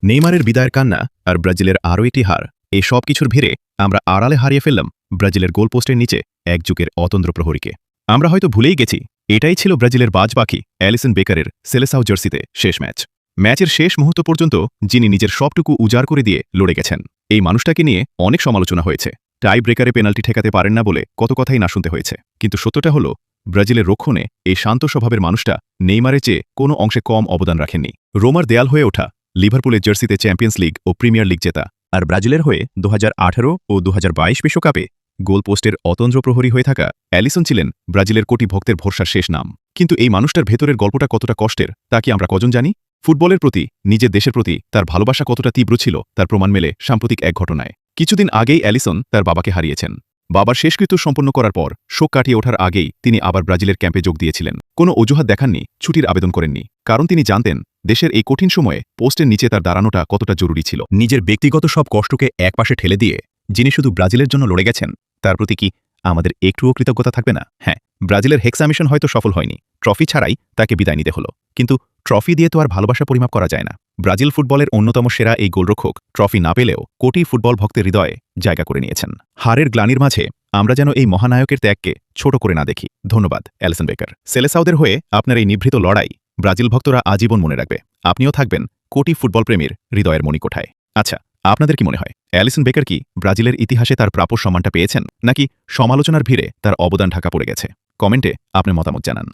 নেইমারের বিদায়ের কান্না আর ব্রাজিলের আরও একটি হার এই সব কিছুর ভিড়ে আমরা আড়ালে হারিয়ে ফেললাম ব্রাজিলের গোলপোস্টের নিচে এক যুগের অতন্দ্র প্রহরীকে। আমরা হয়তো ভুলেই গেছি এটাই ছিল ব্রাজিলের বাজ পাখি অ্যালিসন বেকারের সেলেসাও জার্সিতে শেষ ম্যাচের শেষ মুহূর্ত পর্যন্ত যিনি নিজের সবটুকু উজাড় করে দিয়ে লড়ে গেছেন। এই মানুষটাকে নিয়ে অনেক সমালোচনা হয়েছে, টাই ব্রেকারে পেনাল্টি ঠেকাতে পারেন না বলে কত কথাই না শুনতে হয়েছে, কিন্তু সত্যটা হলো ব্রাজিলের রক্ষণে এই শান্ত স্বভাবের মানুষটা নেইমারের চেয়ে কোনো অংশে কম অবদান রাখেননি। রোমার দেয়াল হয়ে ওঠা, লিভারপুলের জার্সিতে চ্যাম্পিয়ন্স লিগ ও প্রিমিয়ার লিগ জেতা, আর ব্রাজিলের হয়ে 2018 ও 2022 বিশ্বকাপে গোলপোস্টের অতন্দ্র প্রহরী হয়ে থাকা অ্যালিসন ছিলেন ব্রাজিলের কোটি ভক্তের ভরসার শেষ নাম। কিন্তু এই মানুষটার ভেতরের গল্পটা কতটা কষ্টের তা কি আমরা কজন জানি? ফুটবলের প্রতি, নিজের দেশের প্রতি তার ভালোবাসা কতটা তীব্র ছিল তার প্রমাণ মেলে সাম্প্রতিক এক ঘটনায়। কিছুদিন আগেই অ্যালিসন তার বাবাকে হারিয়েছেন। বাবার শেষকৃত্য সম্পন্ন করার পর শোক কাটিয়ে ওঠার আগেই তিনি আবার ব্রাজিলের ক্যাম্পে যোগ দিয়েছিলেন। কোনো অজুহাত দেখাননি, ছুটির আবেদন করেননি, কারণ তিনি জানতেন দেশের এই কঠিন সময়ে পোস্টের নিচে তার দাঁড়ানোটা কতটা জরুরি ছিল। নিজের ব্যক্তিগত সব কষ্টকে একপাশে ঠেলে দিয়ে যিনি শুধু ব্রাজিলের জন্য লড়ে গেছেন, তার প্রতি কি আমাদের একটুও কৃতজ্ঞতা থাকবে না? হ্যাঁ, ব্রাজিলের হেক্সা মিশন হয়তো সফল হয়নি, ট্রফি ছাড়াই তাকে বিদায় নিতে হলো, কিন্তু ট্রফি দিয়ে তো আর ভালোবাসা পরিমাপ করা যায় না। ব্রাজিল ফুটবলের অন্যতম সেরা এই গোলরক্ষক ট্রফি না পেলেও কোটি ফুটবল ভক্তের হৃদয়ে জায়গা করে নিয়েছেন। হারের গ্লানির মাঝে আমরা যেন এই মহানায়কের ত্যাগকে ছোট করে না দেখি। ধন্যবাদ অ্যালিসন বেকার। সেলেসাওদের হয়ে আপনার এই নিভৃত লড়াই ব্রাজিল ভক্তরা আজীবন মনে রাখবে। আপনিও থাকবেন কোটি ফুটবল প্রেমীর হৃদয়ের মণিকোঠায়। আচ্ছা, আপনাদের কি মনে হয় অ্যালিসন বেকার কি ব্রাজিলের ইতিহাসে তার প্রাপ্য সম্মানটা পেয়েছেন, নাকি সমালোচনার ভিড়ে তার অবদান ঢাকা পড়ে গেছে? কমেন্টে আপনার মতামত জানান।